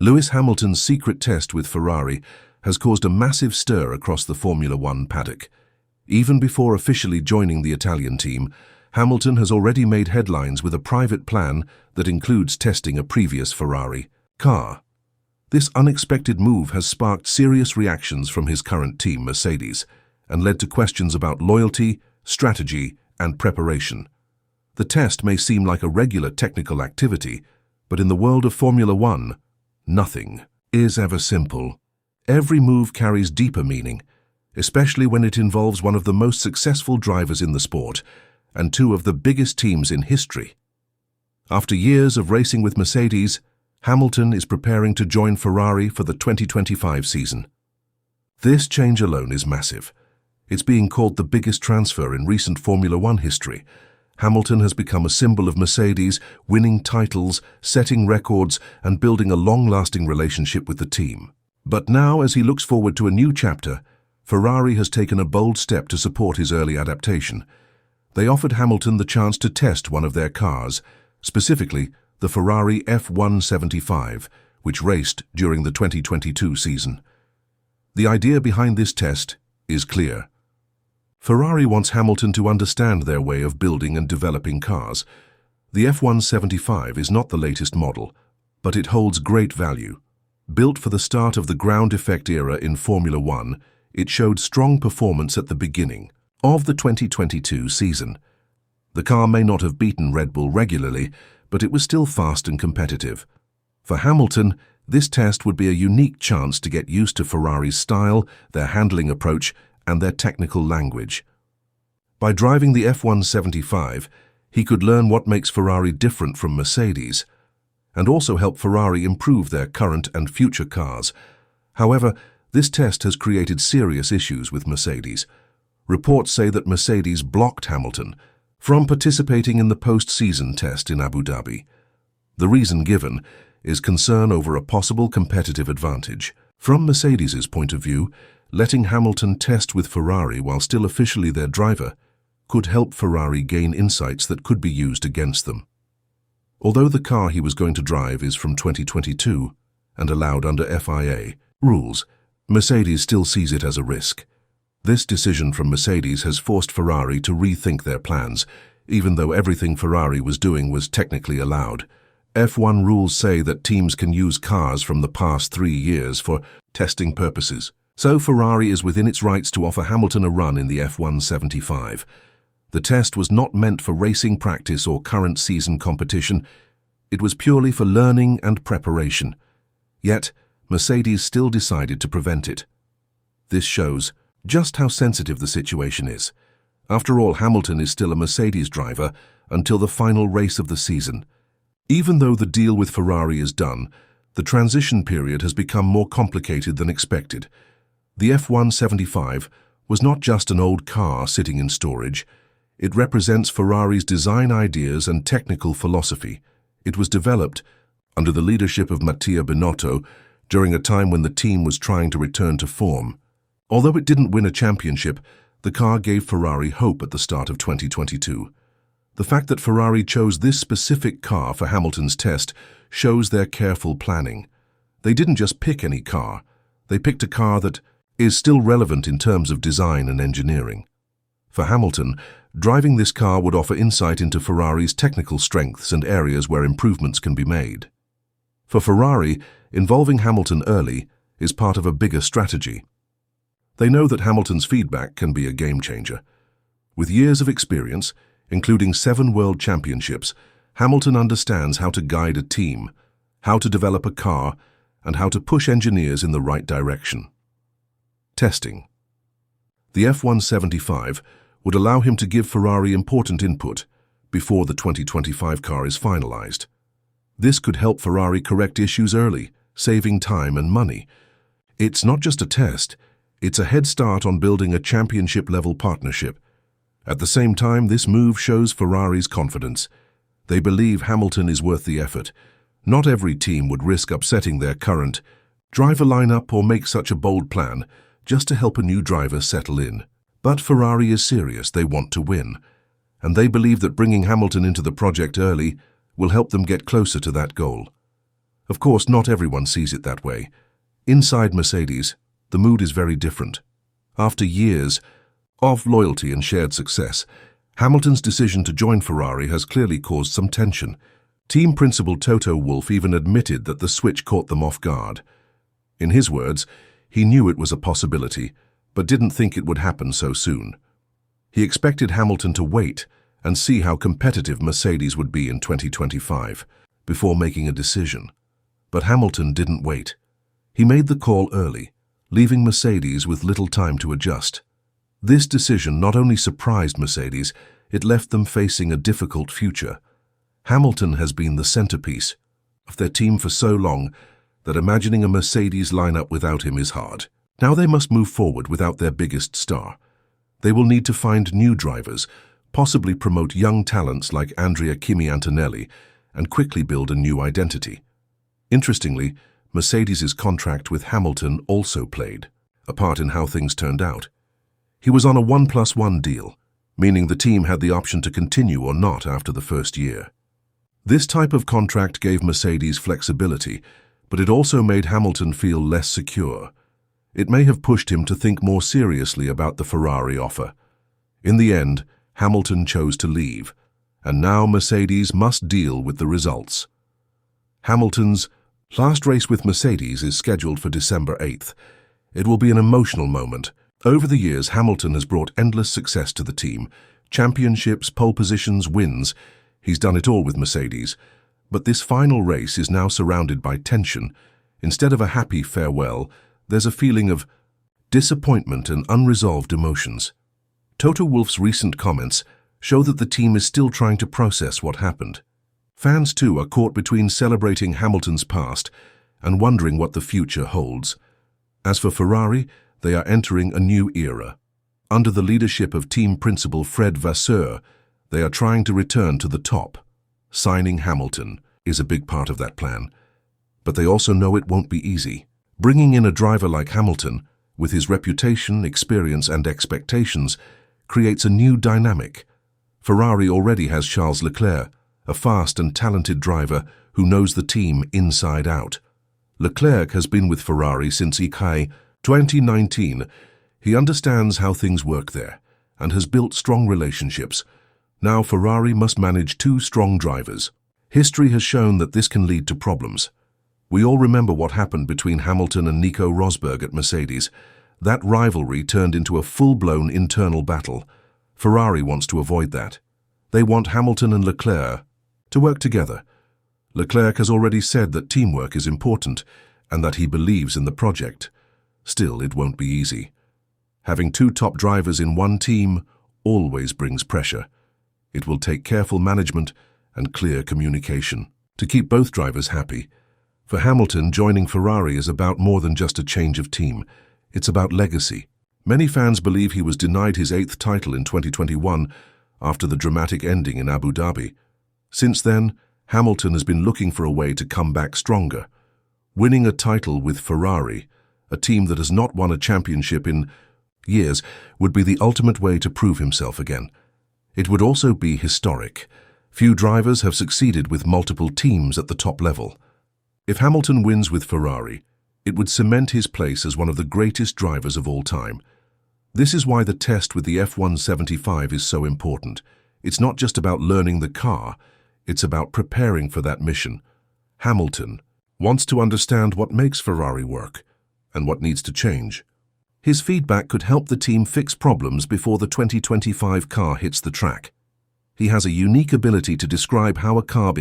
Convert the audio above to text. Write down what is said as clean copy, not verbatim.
Lewis Hamilton's secret test with Ferrari has caused a massive stir across the Formula One paddock. Even before officially joining the Italian team, Hamilton has already made headlines with a private plan that includes testing a previous Ferrari car. This unexpected move has sparked serious reactions from his current team, Mercedes, and led to questions about loyalty, strategy, and preparation. The test may seem like a regular technical activity, but in the world of Formula One, nothing is ever simple. Every move carries deeper meaning, especially when it involves one of the most successful drivers in the sport and two of the biggest teams in history. After years of racing with Mercedes, Hamilton is preparing to join Ferrari for the 2025 season. This change alone is massive. It's being called the biggest transfer in recent Formula One history. Hamilton has become a symbol of Mercedes, winning titles, setting records, and building a long-lasting relationship with the team. But now, as he looks forward to a new chapter, Ferrari has taken a bold step to support his early adaptation. They offered Hamilton the chance to test one of their cars, specifically the Ferrari F175, which raced during the 2022 season. The idea behind this test is clear. Ferrari wants Hamilton to understand their way of building and developing cars. The F175 is not the latest model, but it holds great value. Built for the start of the ground effect era in Formula One, it showed strong performance at the beginning of the 2022 season. The car may not have beaten Red Bull regularly, but it was still fast and competitive. For Hamilton, this test would be a unique chance to get used to Ferrari's style, their handling approach, and their technical language. By driving the F175, he could learn what makes Ferrari different from Mercedes, and also help Ferrari improve their current and future cars. However, this test has created serious issues with Mercedes. Reports say that Mercedes blocked Hamilton from participating in the post-season test in Abu Dhabi. The reason given is concern over a possible competitive advantage. From Mercedes's point of view, letting Hamilton test with Ferrari while still officially their driver could help Ferrari gain insights that could be used against them. Although the car he was going to drive is from 2022 and allowed under FIA rules, Mercedes still sees it as a risk. This decision from Mercedes has forced Ferrari to rethink their plans, even though everything Ferrari was doing was technically allowed. F1 rules say that teams can use cars from the past 3 years for testing purposes. So Ferrari is within its rights to offer Hamilton a run in the F175. The test was not meant for racing practice or current season competition. It was purely for learning and preparation. Yet, Mercedes still decided to prevent it. This shows just how sensitive the situation is. After all, Hamilton is still a Mercedes driver until the final race of the season. Even though the deal with Ferrari is done, the transition period has become more complicated than expected. The F175 was not just an old car sitting in storage. It represents Ferrari's design ideas and technical philosophy. It was developed under the leadership of Mattia Binotto during a time when the team was trying to return to form. Although it didn't win a championship, the car gave Ferrari hope at the start of 2022. The fact that Ferrari chose this specific car for Hamilton's test shows their careful planning. They didn't just pick any car. They picked a car that is still relevant in terms of design and engineering. For Hamilton, driving this car would offer insight into Ferrari's technical strengths and areas where improvements can be made. For Ferrari, involving Hamilton early is part of a bigger strategy. They know that Hamilton's feedback can be a game-changer. With years of experience, including 7 world championships, Hamilton understands how to guide a team, how to develop a car, and how to push engineers in the right direction. Testing. The F175 would allow him to give Ferrari important input before the 2025 car is finalized. This could help Ferrari correct issues early, saving time and money. It's not just a test, it's a head start on building a championship-level partnership. At the same time, this move shows Ferrari's confidence. They believe Hamilton is worth the effort. Not every team would risk upsetting their current driver lineup or make such a bold plan just to help a new driver settle in. But Ferrari is serious, they want to win. And they believe that bringing Hamilton into the project early will help them get closer to that goal. Of course, not everyone sees it that way. Inside Mercedes, the mood is very different. After years of loyalty and shared success, Hamilton's decision to join Ferrari has clearly caused some tension. Team principal Toto Wolff even admitted that the switch caught them off guard. In his words, he knew it was a possibility, but didn't think it would happen so soon. He expected Hamilton to wait and see how competitive Mercedes would be in 2025 before making a decision. But Hamilton didn't wait. He made the call early, leaving Mercedes with little time to adjust. This decision not only surprised Mercedes, it left them facing a difficult future. Hamilton has been the centerpiece of their team for so long that imagining a Mercedes lineup without him is hard. Now they must move forward without their biggest star. They will need to find new drivers, possibly promote young talents like Andrea Kimi Antonelli, and quickly build a new identity. Interestingly, Mercedes' contract with Hamilton also played a part in how things turned out. He was on a 1+1 deal, meaning the team had the option to continue or not after the first year. This type of contract gave Mercedes flexibility, but it also made Hamilton feel less secure. It may have pushed him to think more seriously about the Ferrari offer. In the end, Hamilton chose to leave, and now Mercedes must deal with the results. Hamilton's last race with Mercedes is scheduled for December 8th. It will be an emotional moment. Over the years, Hamilton has brought endless success to the team. Championships, pole positions, wins. He's done it all with Mercedes. But this final race is now surrounded by tension. Instead of a happy farewell, there's a feeling of disappointment and unresolved emotions. Toto Wolff's recent comments show that the team is still trying to process what happened. Fans, too, are caught between celebrating Hamilton's past and wondering what the future holds. As for Ferrari, they are entering a new era. Under the leadership of team principal Fred Vasseur, they are trying to return to the top. Signing Hamilton is a big part of that plan. But they also know it won't be easy. Bringing in a driver like Hamilton, with his reputation, experience and expectations, creates a new dynamic. Ferrari already has Charles Leclerc, a fast and talented driver who knows the team inside out. Leclerc has been with Ferrari since IKEA 2019. He understands how things work there and has built strong relationships. Now Ferrari must manage two strong drivers. History has shown that this can lead to problems. We all remember what happened between Hamilton and Nico Rosberg at Mercedes. That rivalry turned into a full-blown internal battle. Ferrari wants to avoid that. They want Hamilton and Leclerc to work together. Leclerc has already said that teamwork is important and that he believes in the project. Still, it won't be easy. Having two top drivers in one team always brings pressure. It will take careful management and clear communication to keep both drivers happy. For Hamilton, joining Ferrari is about more than just a change of team. It's about legacy. Many fans believe he was denied his 8th title in 2021 after the dramatic ending in Abu Dhabi. Since then, Hamilton has been looking for a way to come back stronger. Winning a title with Ferrari, a team that has not won a championship in years, would be the ultimate way to prove himself again. It would also be historic. Few drivers have succeeded with multiple teams at the top level. If Hamilton wins with Ferrari, it would cement his place as one of the greatest drivers of all time. This is why the test with the F175 is so important. It's not just about learning the car, it's about preparing for that mission. Hamilton wants to understand what makes Ferrari work and what needs to change. His feedback could help the team fix problems before the 2025 car hits the track. He has a unique ability to describe how a car